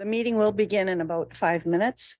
The meeting will begin in about 5 minutes.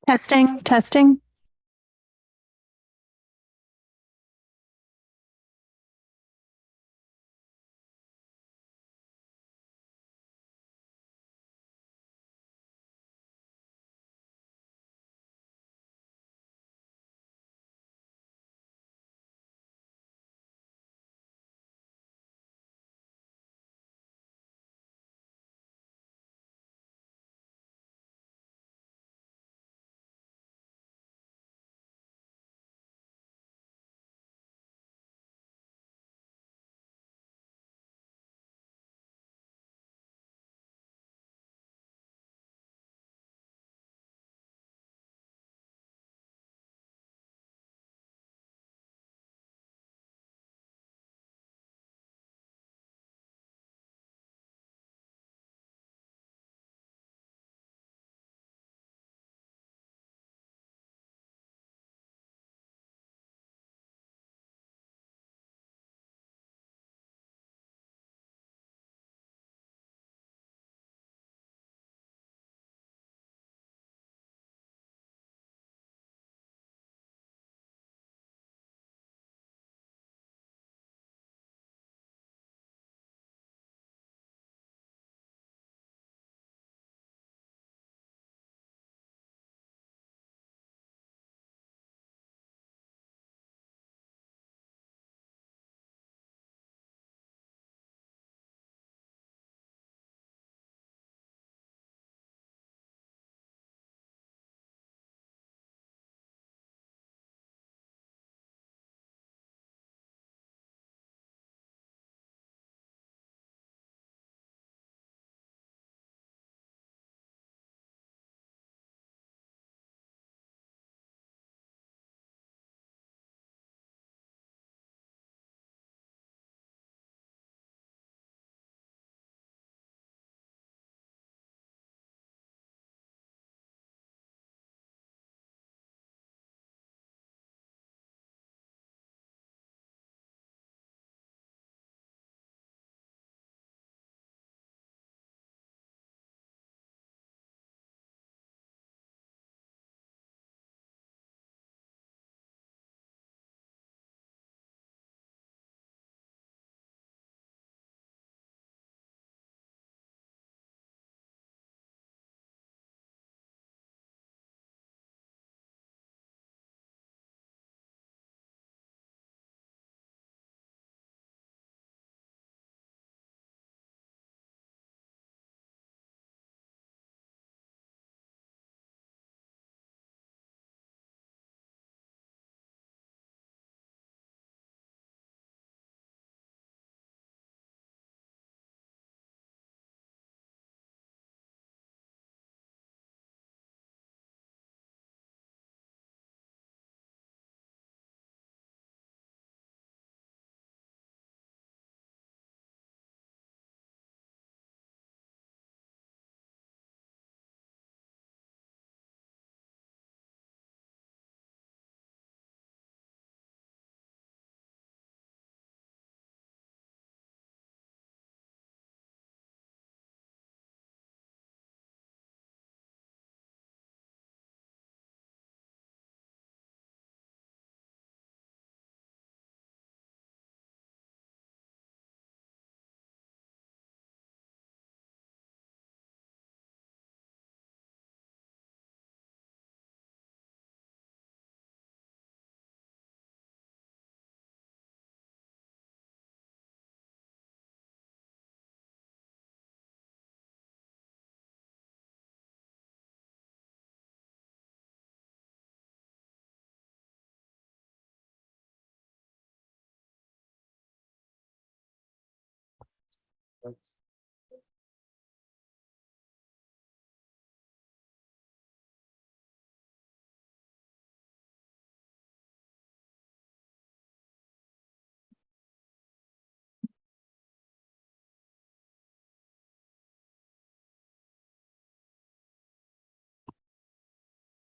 Testing, testing.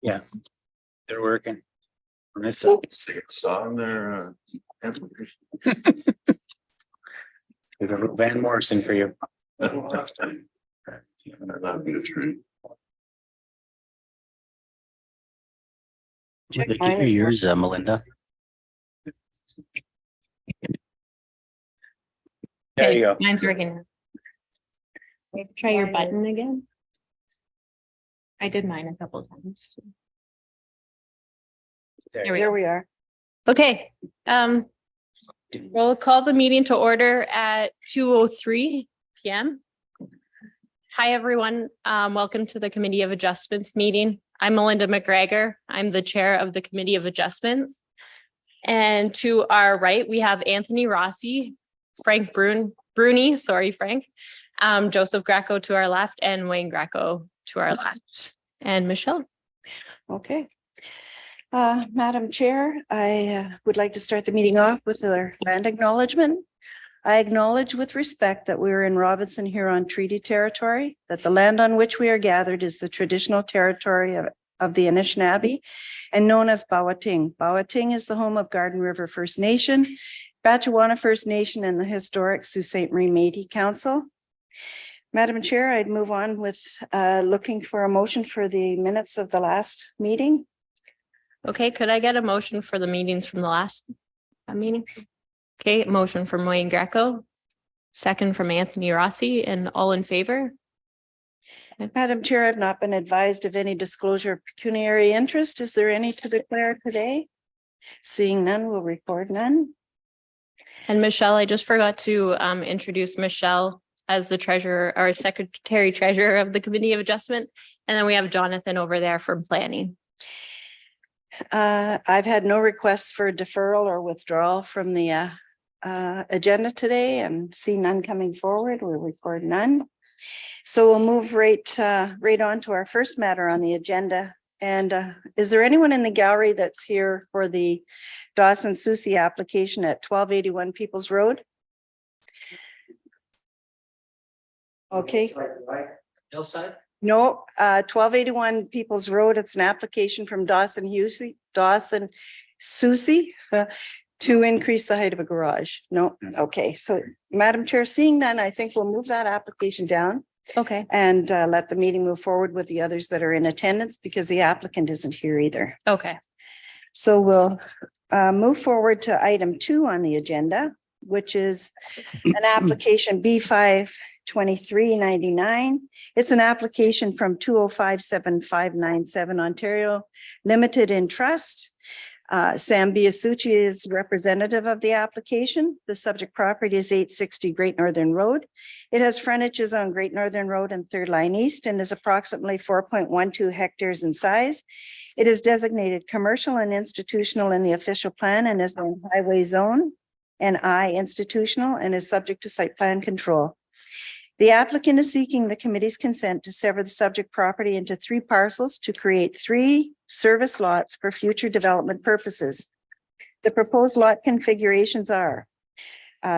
Yeah, they're working. On this side. It's on their application. We have a little Van Morrison for you. That'd be a treat. Check Give mine me is yours, Melinda. There you go. Mine's working. Try your button again. I did mine a couple times. There we Here go. we are. Okay, we'll call the meeting to order at 2:03 PM. Hi, everyone. Welcome to the Committee of Adjustments meeting. I'm Melinda McGregor. I'm the Chair of the Committee of Adjustments. And to our right, we have Anthony Rossi, Frank Bruni, sorry, Frank, Joseph Greco to our left, and Wayne Greco to our left, and Michelle. Okay. Madam Chair, I would like to start the meeting off with our land acknowledgement. I acknowledge with respect that we are in Robinson Huron Treaty Territory, that the land on which we are gathered is the traditional territory of the Anishinaabe and known as Bawating. Bawating is the home of Garden River First Nation, Batchewana First Nation, and the historic Sault Ste. Marie Métis Council. Madam Chair, I'd move on with looking for a motion for the minutes of the last meeting. Okay, could I get a motion for the meetings from the last meeting? Okay, motion from Wayne Greco, second from Anthony Rossi, and all in favor? Madam Chair, I've not been advised of any disclosure of pecuniary interest. Is there any to declare today? Seeing none, we'll record none. And Michelle, I just forgot to introduce Michelle as the treasurer or secretary treasurer of the Committee of Adjustment. And then we have Jonathan over there from planning. I've had no requests for deferral or withdrawal from the agenda today and see none coming forward. We'll record none. So we'll move right on to our first matter on the agenda. And is there anyone in the gallery that's here for the Dawson Susie application at 1281 Peoples Road? Okay. Hillside? No, 1281 Peoples Road. It's an application from Dawson Susie to increase the height of a garage. No, okay. So Madam Chair, seeing none, I think we'll move that application down Okay. and let the meeting move forward with the others that are in attendance because the applicant isn't here either. Okay. So we'll move forward to item 2 on the agenda, which is an application B52399. It's an application from 2057597 Ontario Limited in Trust. Sam Biasucci is representative of the application. The subject property is 860 Great Northern Road. It has frontages on Great Northern Road and Third Line East and is approximately 4.12 hectares in size. It is designated commercial and institutional in the official plan and is on highway zone and I institutional and is subject to site plan control. The applicant is seeking the committee's consent to sever the subject property into 3 parcels to create 3 service lots for future development purposes. The proposed lot configurations are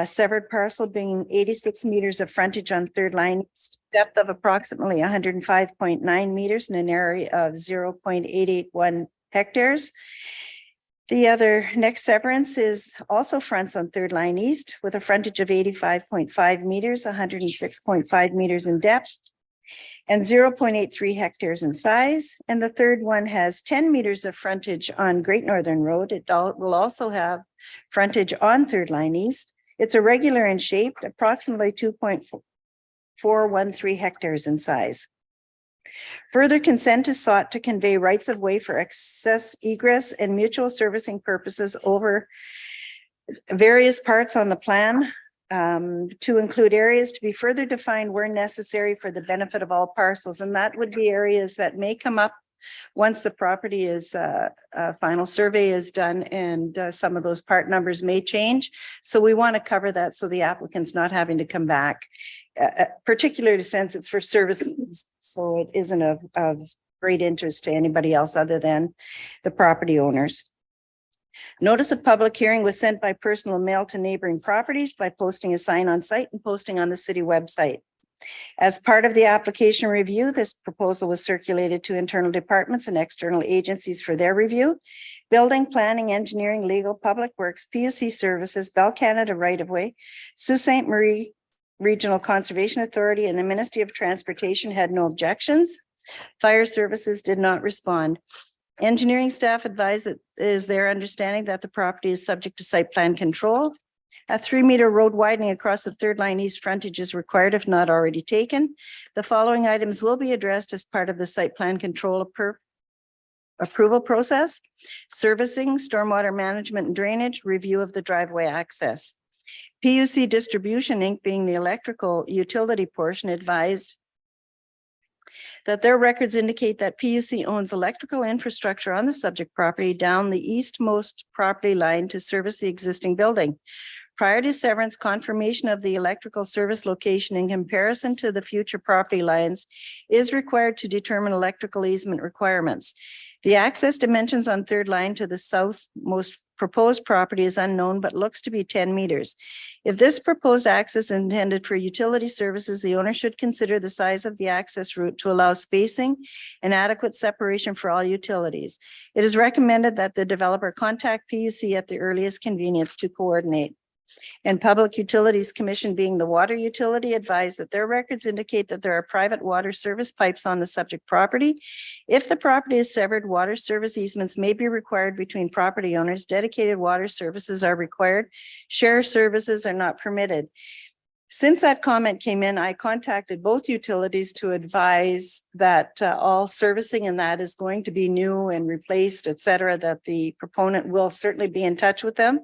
severed parcel being 86 meters of frontage on Third Line, depth of approximately 105.9 meters in an area of 0.881 hectares. The other next severance is also fronts on Third Line East with a frontage of 85.5 meters, 106.5 meters in depth, and 0.83 hectares in size. And the third one has 10 meters of frontage on Great Northern Road. It will also have frontage on Third Line East. It's irregular in shape, approximately 2.413 hectares in size. Further consent is sought to convey rights of way for access, egress, and mutual servicing purposes over various parts on the plan to include areas to be further defined where necessary for the benefit of all parcels. And that would be areas that may come up once the property is, a final survey is done and some of those part numbers may change. So we want to cover that so the applicant's not having to come back, particularly since it's for services. So it isn't of great interest to anybody else other than the property owners. Notice of public hearing was sent by personal mail to neighboring properties by posting a sign on site and posting on the city website. As part of the application review, this proposal was circulated to internal departments and external agencies for their review. Building, planning, engineering, legal, public works, PUC services, Bell Canada right-of-way, Sault Ste. Marie Regional Conservation Authority, and the Ministry of Transportation had no objections. Fire services did not respond. Engineering staff advised that it is their understanding that the property is subject to site plan control. A 3-meter road widening across the third line east frontage is required if not already taken. The following items will be addressed as part of the site plan control approval process: servicing, stormwater management and drainage, review of the driveway access. PUC Distribution Inc., being the electrical utility portion, advised that their records indicate that PUC owns electrical infrastructure on the subject property down the eastmost property line to service the existing building. Prior to severance, confirmation of the electrical service location in comparison to the future property lines is required to determine electrical easement requirements. The access dimensions on third line to the southmost proposed property is unknown, but looks to be 10 meters. If this proposed access is intended for utility services, the owner should consider the size of the access route to allow spacing and adequate separation for all utilities. It is recommended that the developer contact PUC at the earliest convenience to coordinate. And Public Utilities Commission, being the water utility, advised that their records indicate that there are private water service pipes on the subject property. If the property is severed, water service easements may be required between property owners. Dedicated water services are required. Share services are not permitted. Since that comment came in, I contacted both utilities to advise that all servicing and that is going to be new and replaced, et cetera, that the proponent will certainly be in touch with them.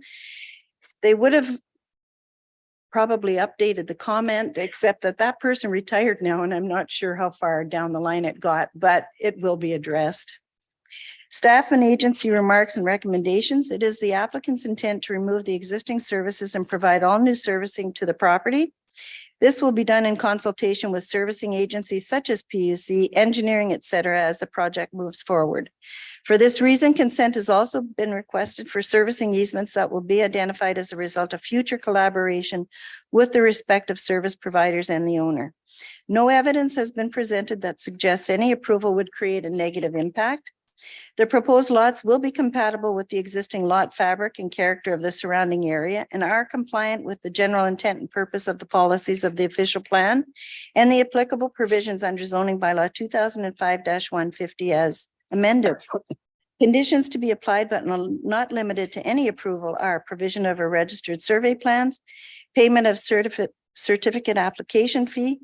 They would have probably updated the comment, except that that person retired now, and I'm not sure how far down the line it got, but it will be addressed. Staff and agency remarks and recommendations. It is the applicant's intent to remove the existing services and provide all new servicing to the property. This will be done in consultation with servicing agencies such as PUC, engineering, et cetera, as the project moves forward. For this reason, consent has also been requested for servicing easements that will be identified as a result of future collaboration with the respective service providers and the owner. No evidence has been presented that suggests any approval would create a negative impact. The proposed lots will be compatible with the existing lot fabric and character of the surrounding area and are compliant with the general intent and purpose of the policies of the official plan and the applicable provisions under zoning bylaw 2005-150 as amended. Conditions to be applied but not limited to any approval are provision of a registered survey plans, payment of certificate application fee,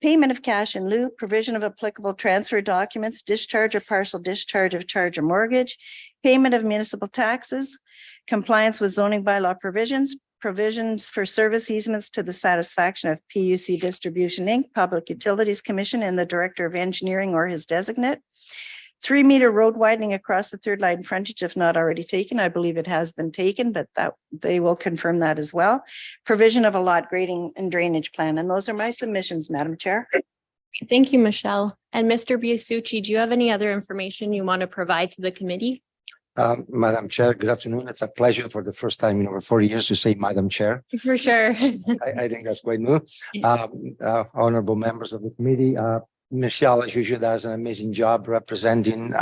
payment of cash in lieu, provision of applicable transfer documents, discharge or partial discharge of charge or mortgage, payment of municipal taxes, compliance with zoning bylaw provisions, provisions for service easements to the satisfaction of PUC Distribution Inc., Public Utilities Commission, and the Director of Engineering or his designate. 3-meter road widening across the third line frontage, if not already taken. I believe it has been taken, but that they will confirm that as well. Provision of a lot grading and drainage plan. And those are my submissions, Madam Chair. Thank you, Michelle. And Mr. Biasucci, do you have any other information you want to provide to the committee? Madam Chair, good afternoon. It's a pleasure for the first time in over 40 years to say Madam Chair. For sure. I think that's quite new. Honorable members of the committee, Michelle, as usual, does an amazing job representing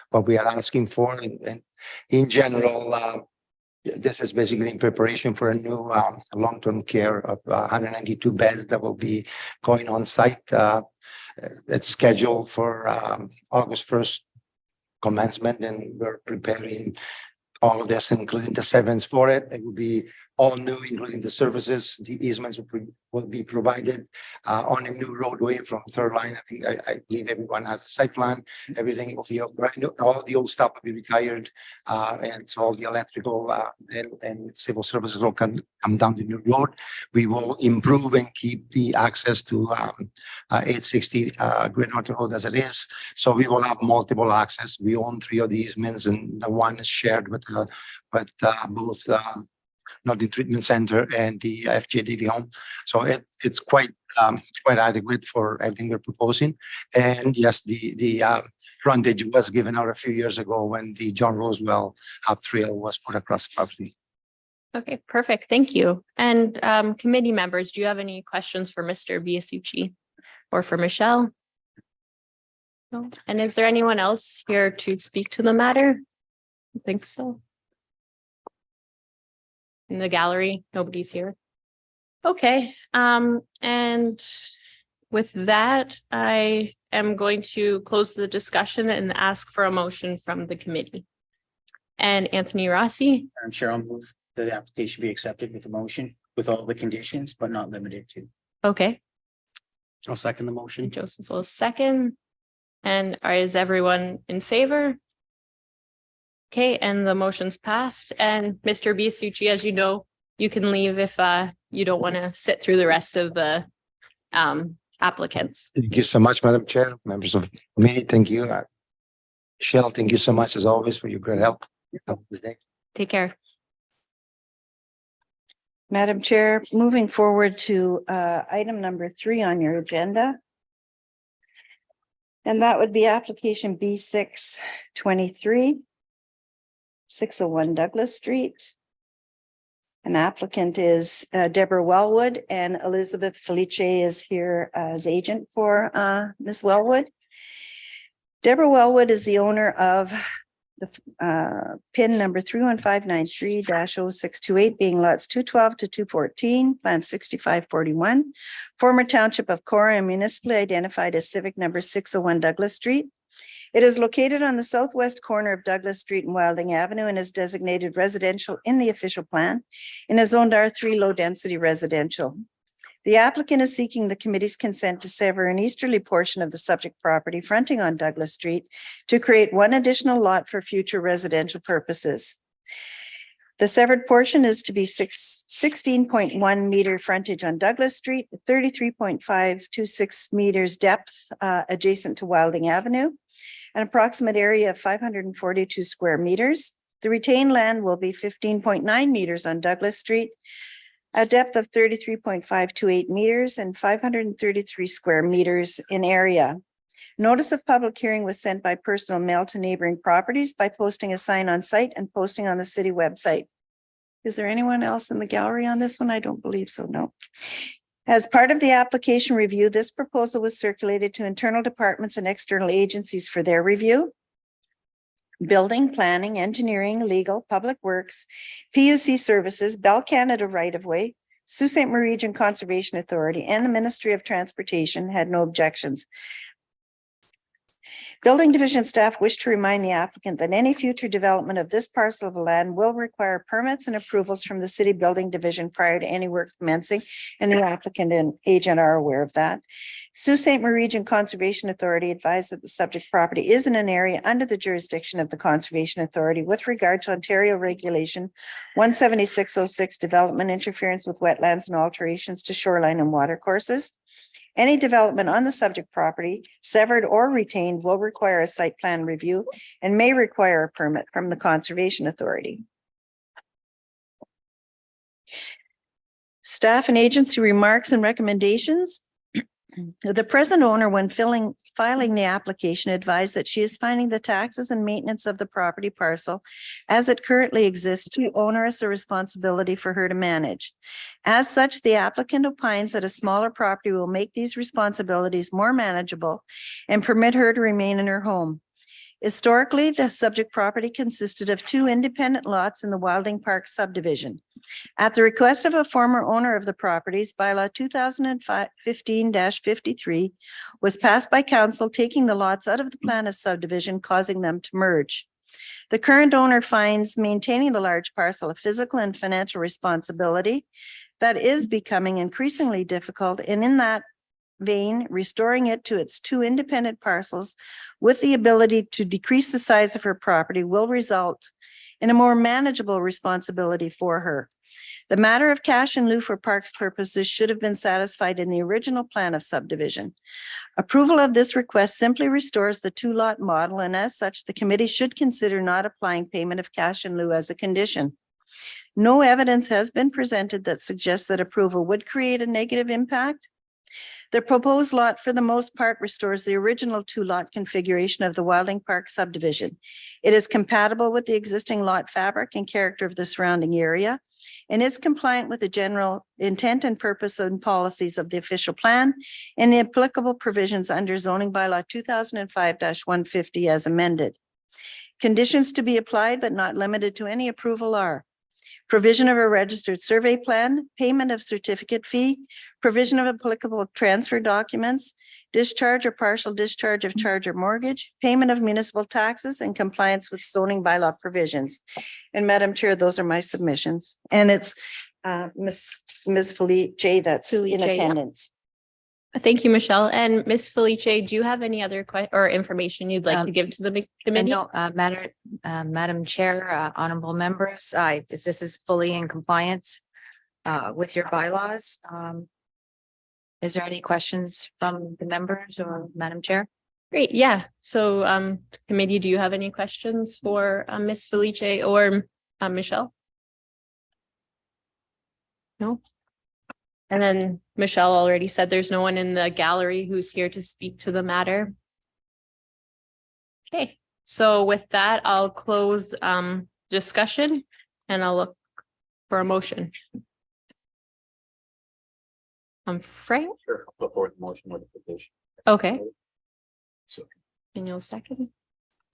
what we are asking for. And in general, this is basically in preparation for a new long-term care of 192 beds that will be going on site. It's scheduled for August 1st commencement, and we're preparing all of this, including the severance for it. It will be all new, including the services. The easements will be provided on a new roadway from third line. I believe everyone has a site plan. Everything will be brand new. All the old stuff will be retired. And so all the electrical and civil services will come down the new road. We will improve and keep the access to 860 Great Northern Road as it is. So we will have multiple access. We own 3 of the easements, and the one is shared with both Northern Treatment Center and the FJDV home. So it's quite adequate for everything we're proposing. And yes, the frontage was given out a few years ago when the John Rosewell trail was put across the property. Okay, perfect. Thank you. And committee members, do you have any questions for Mr. Biasucci or for Michelle? No. And is there anyone else here to speak to the matter? I think so. In the gallery, nobody's here. Okay, and with that, I am going to close the discussion and ask for a motion from the committee. And Anthony Rossi, Madam Chair, I'll move that the application be accepted with a motion with all the conditions, but not limited to. okay, I'll second the motion. Joseph will second. And is everyone in favor? Okay, and the motion's passed. And Mr. Biasucci, as you know, you can leave if you don't want to sit through the rest of the applicants. Thank you so much, Madam Chair, members of the committee. Thank you. Michelle, thank you so much as always for your great help. Have this day. Take care. Madam Chair, moving forward to item number 3 on your agenda. And that would be application B623, 601 Douglas Street. An applicant is Deborah Wellwood, and Elizabeth Felice is here as agent for Ms. Wellwood. Deborah Wellwood is the owner of the PIN number 31593-0628, being lots 212 to 214, plan 6541, former township of Cora and municipally identified as civic number 601 Douglas Street. It is located on the southwest corner of Douglas Street and Wilding Avenue and is designated residential in the official plan and is zoned R3 low density residential. The applicant is seeking the committee's consent to sever an easterly portion of the subject property fronting on Douglas Street to create one additional lot for future residential purposes. The severed portion is to be 16.1 meter frontage on Douglas Street, 33.526 meters depth adjacent to Wilding Avenue, an approximate area of 542 square meters. The retained land will be 15.9 meters on Douglas Street, a depth of 33.528 meters and 533 square meters in area. Notice of public hearing was sent by personal mail to neighboring properties by posting a sign on site and posting on the city website. Is there anyone else in the gallery on this one? I don't believe so, no. As part of the application review, this proposal was circulated to internal departments and external agencies for their review. Building, planning, engineering, legal, public works, PUC services, Bell Canada right-of-way, Sault Ste. Marie Region Conservation Authority, and the Ministry of Transportation had no objections. Building Division staff wish to remind the applicant that any future development of this parcel of land will require permits and approvals from the City Building Division prior to any work commencing, and the applicant and agent are aware of that. Sault Ste. Marie Region Conservation Authority advised that the subject property is in an area under the jurisdiction of the Conservation Authority with regard to Ontario Regulation 17606, development interference with wetlands and alterations to shoreline and water courses. Any development on the subject property, severed or retained, will require a site plan review and may require a permit from the Conservation Authority. Staff and agency remarks and recommendations. The present owner, when filing the application, advised that she is finding the taxes and maintenance of the property parcel as it currently exists too onerous a responsibility for her to manage. As such, the applicant opines that a smaller property will make these responsibilities more manageable and permit her to remain in her home. Historically, the subject property consisted of 2 independent lots in the Wilding Park subdivision. At the request of a former owner of the properties, bylaw 2015-53 was passed by council, taking the lots out of the plan of subdivision, causing them to merge. The current owner finds maintaining the large parcel a physical and financial responsibility that is becoming increasingly difficult, and in that vein, restoring it to its two independent parcels with the ability to decrease the size of her property will result in a more manageable responsibility for her. The matter of cash in lieu for parks purposes should have been satisfied in the original plan of subdivision. Approval of this request simply restores the two-lot model, and as such, the committee should consider not applying payment of cash in lieu as a condition. No evidence has been presented that suggests that approval would create a negative impact. The proposed lot, for the most part, restores the original two-lot configuration of the Wilding Park subdivision. It is compatible with the existing lot fabric and character of the surrounding area and is compliant with the general intent and purpose and policies of the official plan and the applicable provisions under zoning bylaw 2005-150 as amended. Conditions to be applied but not limited to any approval are provision of a registered survey plan, payment of certificate fee, provision of applicable transfer documents, discharge or partial discharge of charge or mortgage, payment of municipal taxes, and compliance with zoning bylaw provisions. And Madam Chair, those are my submissions. And it's Ms. Felice that's in Felice, yeah. attendance. Thank you, Michelle. And Ms. Felice, do you have any other or information you'd like to give to the committee? No, Madam Chair, honorable members, this is fully in compliance with your bylaws. Is there any questions from the members or Madam Chair? Great, yeah. So committee, do you have any questions for Ms. Felice or Michelle? No? And then Michelle already said there's no one in the gallery who's here to speak to the matter. Okay, so with that, I'll close discussion and I'll look for a motion. Frank? Sure, I'll put forward the motion modification. Okay. So. And you'll second?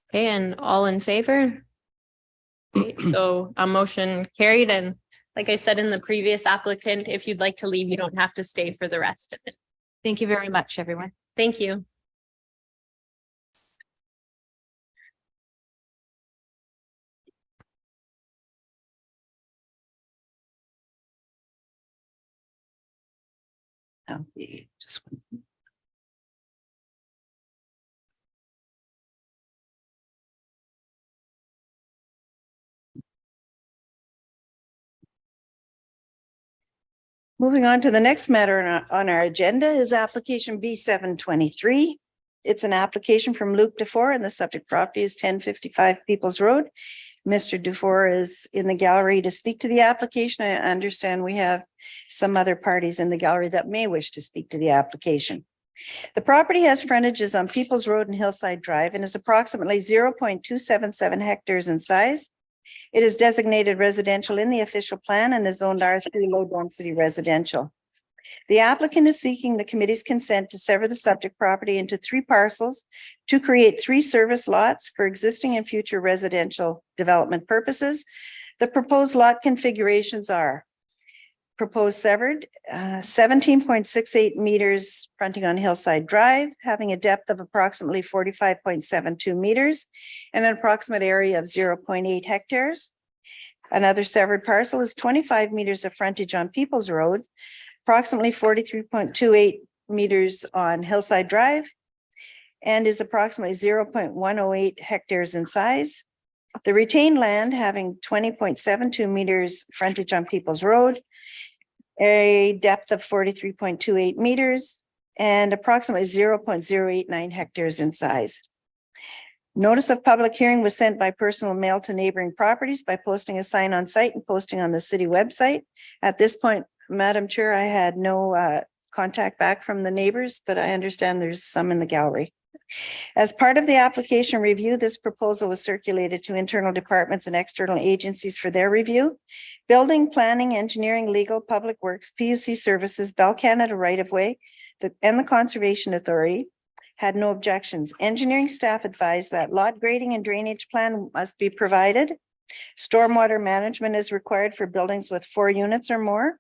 Okay, and all in favor? Okay, so a motion carried, and like I said in the previous applicant, if you'd like to leave, you don't have to stay for the rest of it. Thank you very much, everyone. Thank you. Moving on to the next matter on our agenda is application B 723. It's an application from Luc Dufour, and the subject property is 1055 Peoples Road. Mr. Dufour is in the gallery to speak to the application. I understand we have some other parties in the gallery that may wish to speak to the application. The property has frontages on Peoples Road and Hillside Drive and is approximately 0.277 hectares in size. It is designated residential in the official plan and is zoned R3 low density residential. The applicant is seeking the committee's consent to sever the subject property into 3 parcels to create 3 service lots for existing and future residential development purposes. The proposed lot configurations are proposed severed 17.68 meters fronting on Hillside Drive, having a depth of approximately 45.72 meters and an approximate area of 0.8 hectares. Another severed parcel is 25 meters of frontage on Peoples Road, approximately 43.28 meters on Hillside Drive, and is approximately 0.108 hectares in size. The retained land having 20.72 meters frontage on Peoples Road, a depth of 43.28 meters, and approximately 0.089 hectares in size. Notice of public hearing was sent by personal mail to neighboring properties by posting a sign on site and posting on the city website. At this point, Madam Chair, I had no contact back from the neighbors, but I understand there's some in the gallery. As part of the application review, this proposal was circulated to internal departments and external agencies for their review. Building, planning, engineering, legal, public works, PUC services, Bell Canada right-of-way, and the Conservation Authority had no objections. Engineering staff advised that lot grading and drainage plan must be provided. Stormwater management is required for buildings with 4 units or more.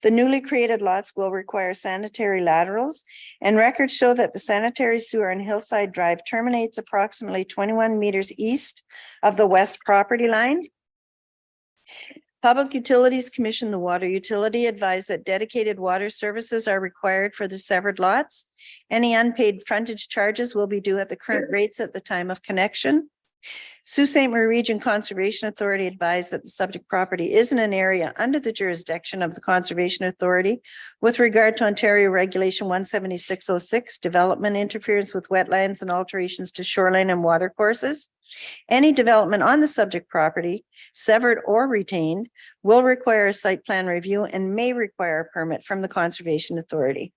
The newly created lots will require sanitary laterals, and records show that the sanitary sewer on Hillside Drive terminates approximately 21 meters east of the west property line. Public Utilities Commission, the water utility, advised that dedicated water services are required for the severed lots. Any unpaid frontage charges will be due at the current rates at the time of connection. Sault Ste. Marie Region Conservation Authority advised that the subject property is in an area under the jurisdiction of the Conservation Authority with regard to Ontario Regulation 17606, development interference with wetlands and alterations to shoreline and water courses. Any development on the subject property, severed or retained, will require a site plan review and may require a permit from the Conservation Authority.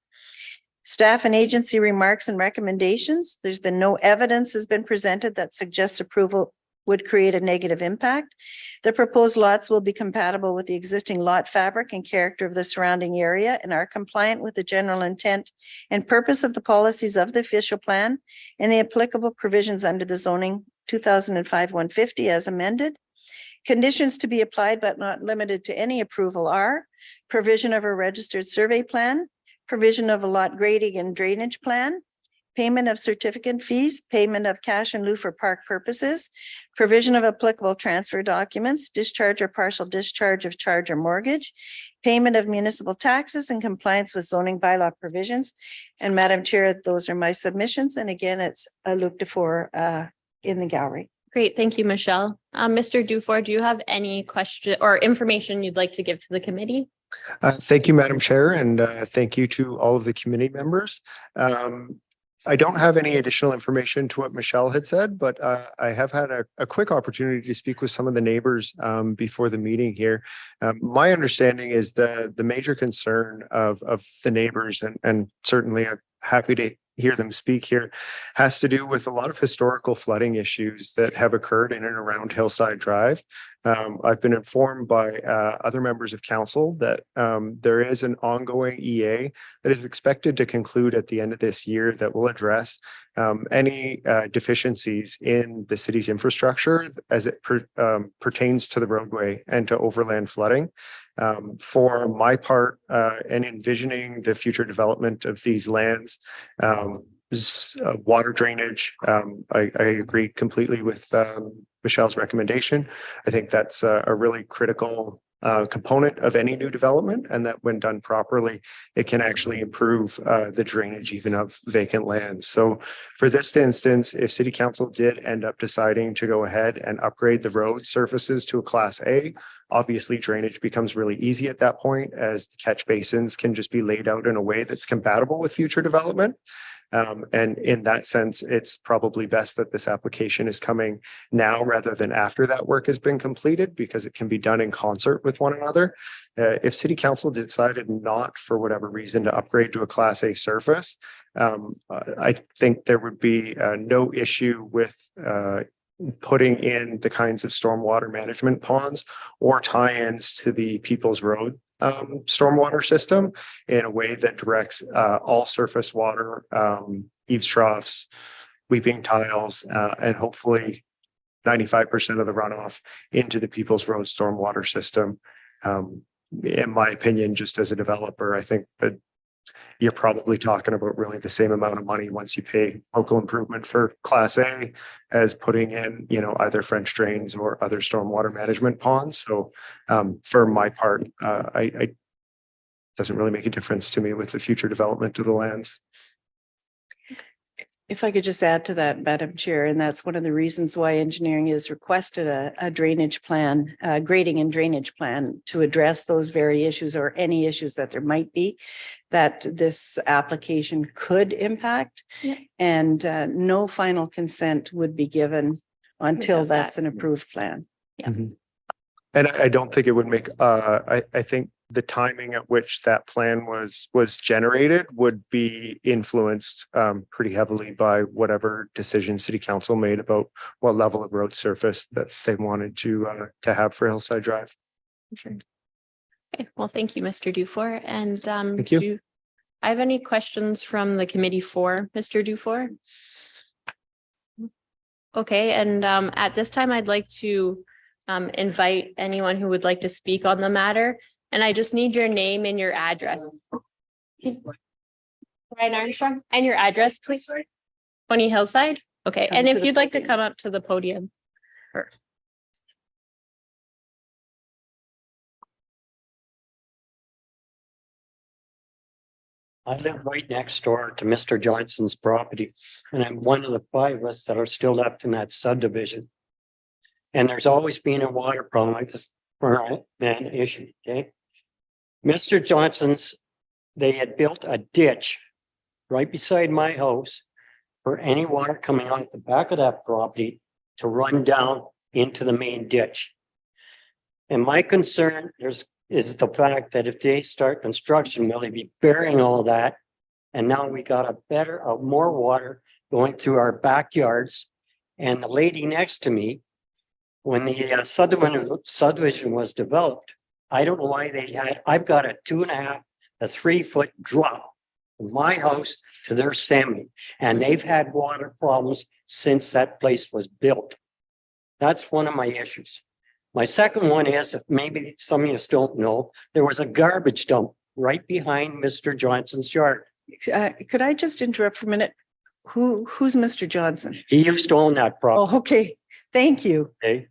Staff and agency remarks and recommendations. There's been no evidence has been presented that suggests approval would create a negative impact. The proposed lots will be compatible with the existing lot fabric and character of the surrounding area and are compliant with the general intent and purpose of the policies of the official plan and the applicable provisions under the zoning 2005-150 as amended. Conditions to be applied but not limited to any approval are provision of a registered survey plan, provision of a lot grading and drainage plan, payment of certificate fees, payment of cash in lieu for park purposes, provision of applicable transfer documents, discharge or partial discharge of charge or mortgage, payment of municipal taxes and compliance with zoning bylaw provisions. And Madam Chair, those are my submissions. And again, it's Luc Dufour in the gallery. Great, thank you, Michelle. Mr. Dufour, do you have any question or information you'd like to give to the committee? Thank you, Madam Chair, and thank you to all of the committee members. I don't have any additional information to what Michelle had said, but I have had a quick opportunity to speak with some of the neighbors before the meeting here. My understanding is the major concern of the neighbors, and certainly I'm happy to hear them speak here, has to do with a lot of historical flooding issues that have occurred in and around Hillside Drive. I've been informed by other members of council that there is an ongoing EA that is expected to conclude at the end of this year that will address any deficiencies in the city's infrastructure as it pertains to the roadway and to overland flooding. For my part, and envisioning the future development of these lands, water drainage, I agree completely with Michelle's recommendation. I think that's a really critical component of any new development, and that when done properly, it can actually improve the drainage even of vacant land. So for this instance, if City Council did end up deciding to go ahead and upgrade the road surfaces to a Class A, obviously drainage becomes really easy at that point, as the catch basins can just be laid out in a way that's compatible with future development. And in that sense, it's probably best that this application is coming now rather than after that work has been completed, because it can be done in concert with one another. If City Council decided not, for whatever reason, to upgrade to a Class A surface, I think there would be no issue with putting in the kinds of stormwater management ponds or tie-ins to the People's Road stormwater system in a way that directs all surface water, eaves troughs, weeping tiles, and hopefully 95% of the runoff into the People's Road stormwater system. In my opinion, just as a developer, I think that you're probably talking about really the same amount of money once you pay local improvement for Class A as putting in, either French drains or other stormwater management ponds. So for my part, it doesn't really make a difference to me with the future development of the lands. If I could just add to that, Madam Chair, and that's one of the reasons why engineering has requested a drainage plan, grading and drainage plan to address those very issues or any issues that there might be that this application could impact. Yeah. And no final consent would be given until Without that. that's an approved plan. Yeah. Mm-hmm. And I don't think it would make, I think the timing at which that plan was generated would be influenced pretty heavily by whatever decision City Council made about what level of road surface that they wanted to have for Hillside Drive. Sure. Okay, well, thank you, Mr. Dufour. And Thank you. do I have any questions from the committee for Mr. Dufour? Okay, and at this time, I'd like to invite anyone who would like to speak on the matter. And I just need your name and your address. Brian Armstrong, and your address, please. 20 Hillside. Okay, Come and to if the you'd like to podium. come up to the podium. I live right next door to Mr. Johnson's property, and I'm one of the 5 of us that are still left in that subdivision. And there's always been a water problem, like this, an issue, okay? Mr. Johnson's, they had built a ditch right beside my house for any water coming out the back of that property to run down into the main ditch. And my concern is the fact that if they start construction, will they be burying all of that? And now we got more water going through our backyards. And the lady next to me, when the subdivision was developed, I don't know why I've got a 2.5 to 3 foot drop from my house to their salmon. And they've had water problems since that place was built. That's one of my issues. My second one is, maybe some of you don't know, there was a garbage dump right behind Mr. Johnson's yard. Could I just interrupt for a minute? Who's Mr. Johnson? He used to own that property. Oh, okay. Thank you. Okay.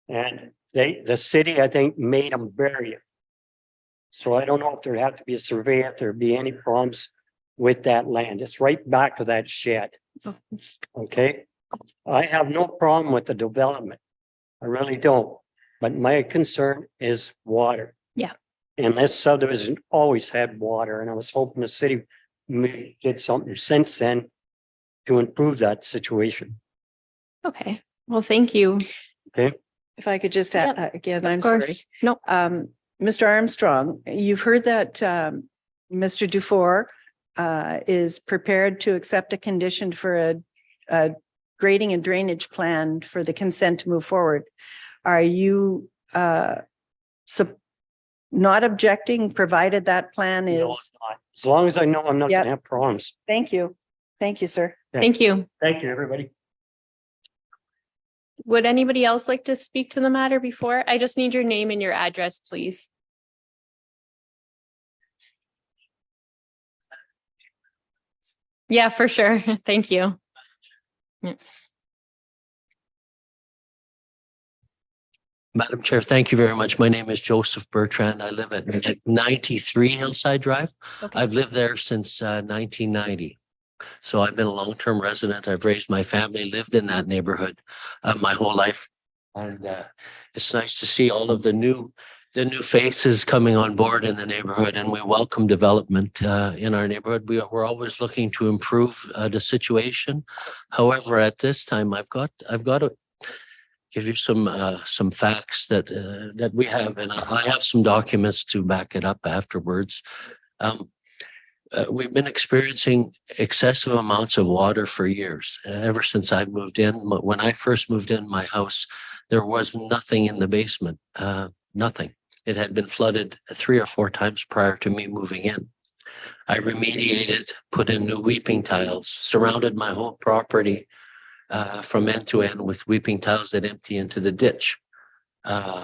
And the city, I think, made them bury it. So I don't know if there had to be a survey, if there'd be any problems with that land. It's right back of that shed. Okay. I have no problem with the development. I really don't. But my concern is water. Yeah. And this subdivision always had water, and I was hoping the city did something since then to improve that situation. Okay, well, thank you. If I could just add, again, I'm Of sorry. course. No, Mr. Armstrong, you've heard that Mr. Dufour is prepared to accept a condition for a grading and drainage plan for the consent to move forward. Are you not objecting, provided that plan No, I'm is? not. As long as I know I'm not Yep. gonna have problems. Thank you. Thank you, sir. thank you. Thank you, everybody. Would anybody else like to speak to the matter before? I just need your name and your address, please. Yeah, for sure. Thank you. Madam Chair, thank you very much. My name is Joseph Bertrand. I live at 93 Hillside Drive. Okay. I've lived there since 1990. So I've been a long-term resident. I've raised my family, lived in that neighborhood my whole life. And it's nice to see all of the new faces coming on board in the neighborhood, and we welcome development in our neighborhood. We're always looking to improve the situation. However, at this time, I've got to give you some facts that we have, and I have some documents to back it up afterwards. We've been experiencing excessive amounts of water for years, ever since I've moved in. When I first moved in my house, there was nothing in the basement, nothing. It had been flooded 3 or 4 times prior to me moving in. I remediated, put in new weeping tiles, surrounded my whole property from end to end with weeping tiles that empty into the ditch.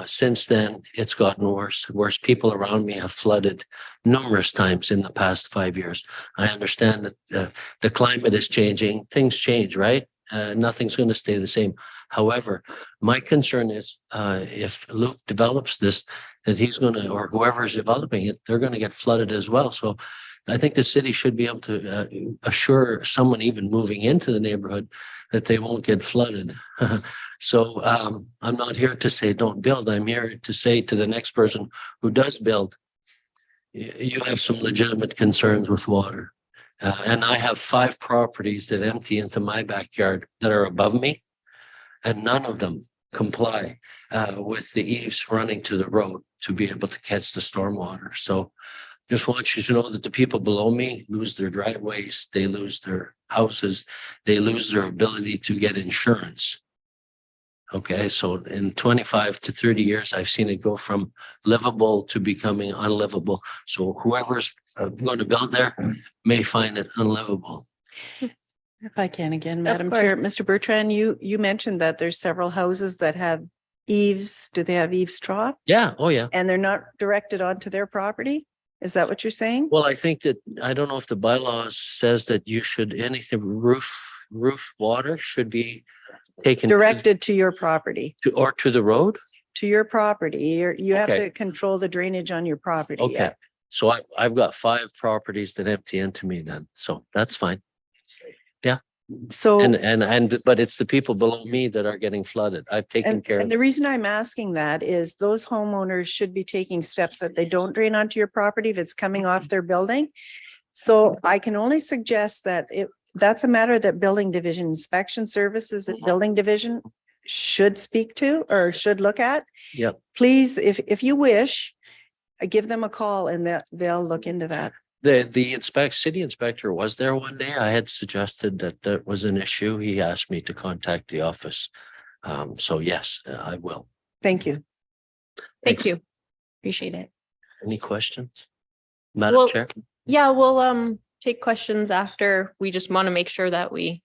Since then, it's gotten worse. People around me have flooded numerous times in the past 5 years. I understand that the climate is changing. Things change, right? Nothing's going to stay the same. However, my concern is if Luke develops this, that he's going to, or whoever is developing it, they're going to get flooded as well. So I think the city should be able to assure someone even moving into the neighborhood that they won't get flooded. So I'm not here to say don't build. I'm here to say to the next person who does build, you have some legitimate concerns with water. And I have 5 properties that empty into my backyard that are above me, and none of them comply with the eaves running to the road to be able to catch the stormwater. So just want you to know that the people below me lose their driveways, they lose their houses, they lose their ability to get insurance. Okay, so in 25 to 30 years, I've seen it go from livable to becoming unlivable. So whoever's going to build there may find it unlivable. If I can again, Of Madam Chair, Mr. Bertrand, you mentioned that there's several houses that have eaves, do they have eaves trough? Yeah, oh, yeah. And they're not directed onto their property? Is that what you're saying? Well, I think that, I don't know if the bylaws says that you should, anything roof water should be taken. Directed to your property, Or to the road? to your property. You have Okay. to control the drainage on your property. Okay, yeah. so I've got 5 properties that empty into me then, so that's fine. So. But it's the people below me that are getting flooded. I've taken And, care of. and the reason I'm asking that is those homeowners should be taking steps that they don't drain onto your property if it's coming off their building. So I can only suggest that that's a matter that building division inspection services and building division should speak to or should look at. Yep. Please, if you wish, give them a call and they'll look into that. The city inspector was there one day. I had suggested that there was an issue. He asked me to contact the office. So yes, I will. Thank you. Thank you. Appreciate it. Any questions? Madam Well, Chair? Yeah, we'll take questions after. We just want to make sure that we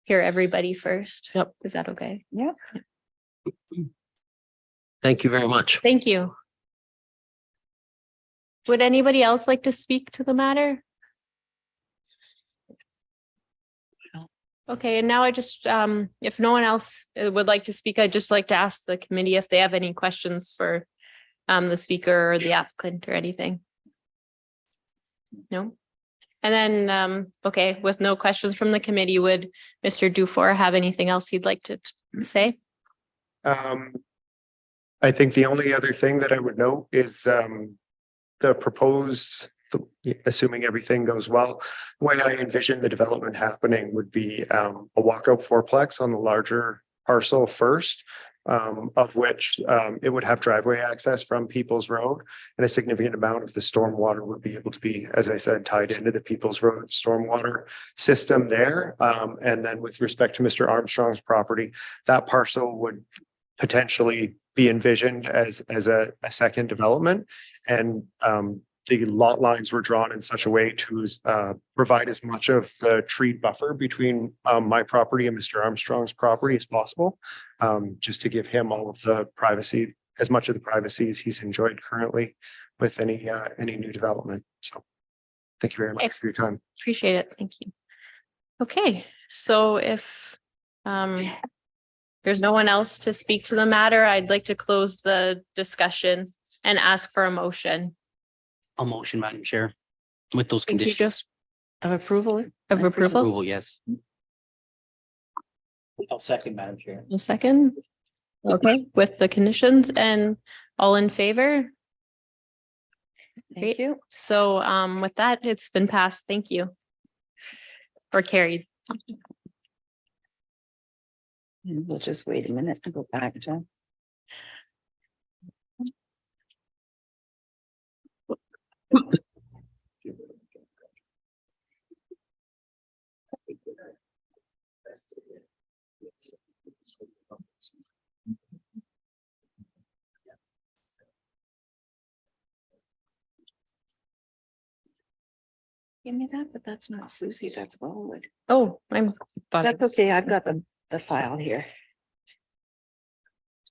hear everybody first. Yep. Is that okay? Yeah. Thank you very much. Thank you. Would anybody else like to speak to the matter? Okay, and now I just, if no one else would like to speak, I'd just like to ask the committee if they have any questions for the speaker or the applicant or anything. No? And then, okay, with no questions from the committee, would Mr. Dufour have anything else he'd like to say? I think the only other thing that I would note is the proposed, assuming everything goes well, the way I envision the development happening would be a walkout fourplex on the larger parcel first, of which it would have driveway access from Peoples Road, and a significant amount of the stormwater would be able to be, as I said, tied into the Peoples Road stormwater system there. And then with respect to Mr. Armstrong's property, that parcel would potentially be envisioned as a second development. And the lot lines were drawn in such a way to provide as much of the tree buffer between my property and Mr. Armstrong's property as possible, just to give him all of the privacy, as much of the privacy as he's enjoyed currently with any new development. So thank you very much for your time. Appreciate it. Thank you. Okay, so if there's no one else to speak to the matter, I'd like to close the discussion and ask for a motion. A motion, Madam Chair, with those Thank you, conditions. Joseph. Of approval? Of approval, Approval, yes. I'll second, Madam Chair. a second. Okay, with the conditions and all in favor? Thank you. So with that, it's been passed. Thank you. Or carried. And we'll just wait a minute and go back to. Give me that, but that's not Susie, that's Wellwood. Oh, I'm. thought it That's was- okay, I've got the file here.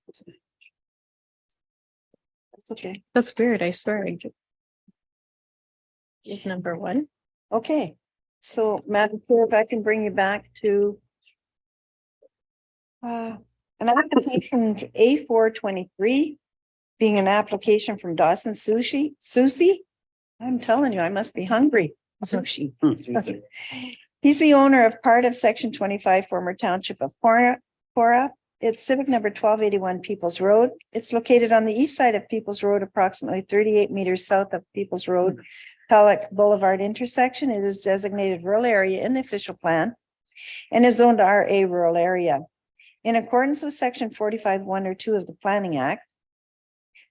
That's okay. That's weird, I swear. Is number 1. Okay, so Madam Chair, if I can bring you back to an application A423, being an application from Dawson Susie. I'm telling you, I must be hungry. Sushi. He's the owner of part of section 25, former township of Cora. It's civic number 1281 Peoples Road. It's located on the east side of Peoples Road, approximately 38 meters south of Peoples Road, Tulloch Boulevard intersection. It is designated rural area in the official plan and is zoned RA rural area. In accordance with section 45(1) or 2 of the Planning Act,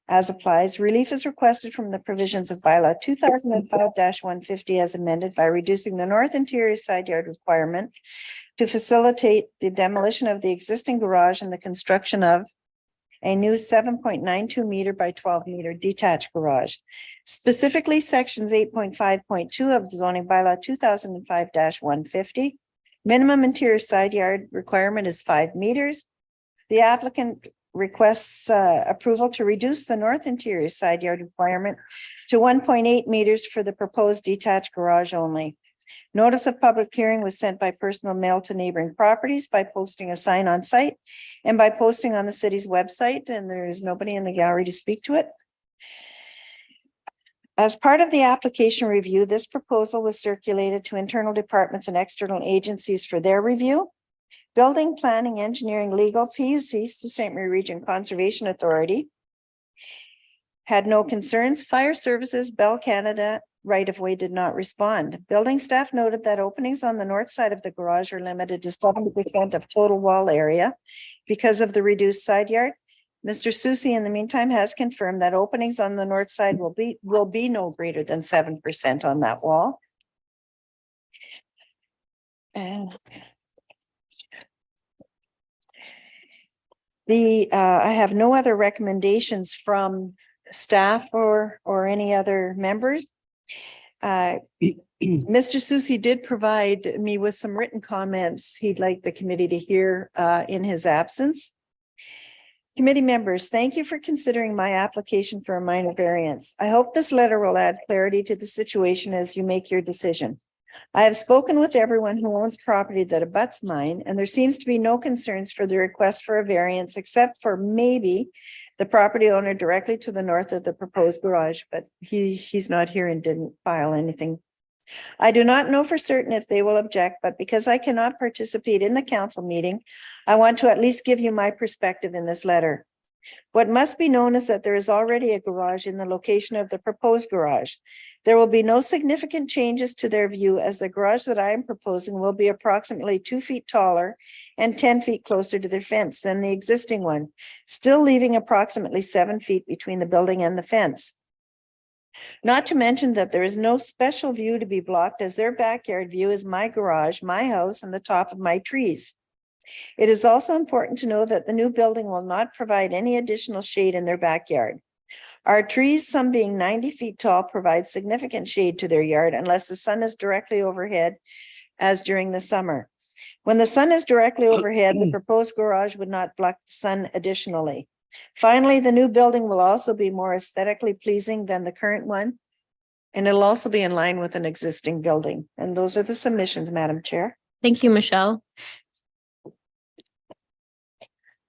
as applies, relief is requested from the provisions of bylaw 2005-150 as amended by reducing the north interior side yard requirements to facilitate the demolition of the existing garage and the construction of a new 7.92 meter by 12 meter detached garage. Specifically, sections 8.5.2 of the zoning bylaw 2005-150. Minimum interior side yard requirement is 5 meters. The applicant requests approval to reduce the north interior side yard requirement to 1.8 meters for the proposed detached garage only. Notice of public hearing was sent by personal mail to neighboring properties by posting a sign on site and by posting on the city's website, and there is nobody in the gallery to speak to it. As part of the application review, this proposal was circulated to internal departments and external agencies for their review. Building, Planning, Engineering, Legal, PUC, Sault Ste. Marie Region Conservation Authority had no concerns. Fire Services, Bell Canada right-of-way did not respond. Building staff noted that openings on the north side of the garage are limited to 70% of total wall area because of the reduced side yard. Mr. Susie, in the meantime, has confirmed that openings on the north side will be no greater than 7% on that wall. And I have no other recommendations from staff or any other members. Mr. Susie did provide me with some written comments he'd like the committee to hear in his absence. Committee members, thank you for considering my application for a minor variance. I hope this letter will add clarity to the situation as you make your decision. I have spoken with everyone who owns property that abuts mine, and there seems to be no concerns for the request for a variance, except for maybe the property owner directly to the north of the proposed garage, but he's not here and didn't file anything. I do not know for certain if they will object, but because I cannot participate in the council meeting, I want to at least give you my perspective in this letter. What must be known is that there is already a garage in the location of the proposed garage. There will be no significant changes to their view, as the garage that I am proposing will be approximately 2 feet taller and 10 feet closer to their fence than the existing one, still leaving approximately 7 feet between the building and the fence. Not to mention that there is no special view to be blocked, as their backyard view is my garage, my house, and the top of my trees. It is also important to know that the new building will not provide any additional shade in their backyard. Our trees, some being 90 feet tall, provide significant shade to their yard unless the sun is directly overhead, as during the summer. When the sun is directly overhead, the proposed garage would not block the sun additionally. Finally, the new building will also be more aesthetically pleasing than the current one, and it'll also be in line with an existing building. And those are the submissions, Madam Chair. Thank you, Michelle.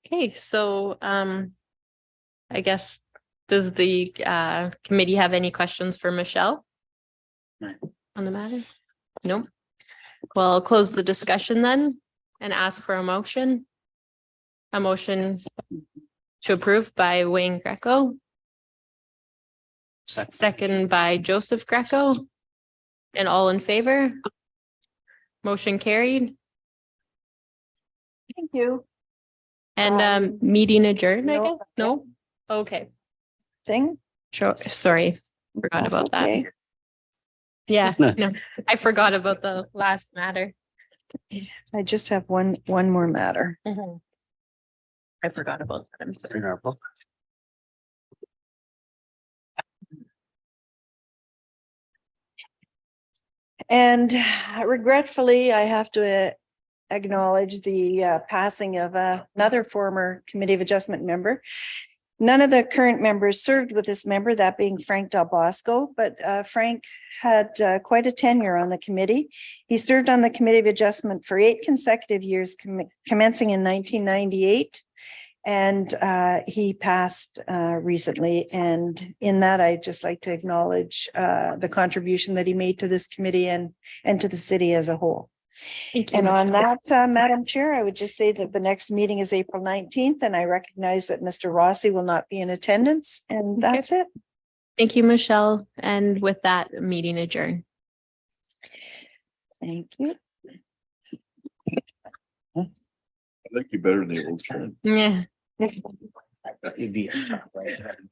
Okay, so I guess, does the committee have any questions for Michelle on the matter? No. Well, I'll close the discussion then and ask for a motion. A motion to approve by Wayne Greco. Second by Joseph Greco. And all in favor? Motion carried. Thank you. And meeting adjourned, I no. guess? No? Okay, Thing? sure, sorry, forgot about that. Okay. Yeah, no, I forgot about the last matter. I just have one more matter. I forgot about that. I'm sorry. In our book. And regretfully, I have to acknowledge the passing of another former Committee of Adjustment member. None of the current members served with this member, that being Frank Del Bosco, but Frank had quite a tenure on the committee. He served on the Committee of Adjustment for 8 consecutive years, commencing in 1998. And he passed recently. And in that, I'd just like to acknowledge the contribution that he made to this committee and to the city as a whole. Thank you. And on Michelle. that, Madam Chair, I would just say that the next meeting is April 19th, and I recognize that Mr. Rossi will not be in attendance, and that's it. Thank you, Michelle. And with that, meeting adjourned. Thank you. I like you better than the old friend. Yeah. It'd be a top right.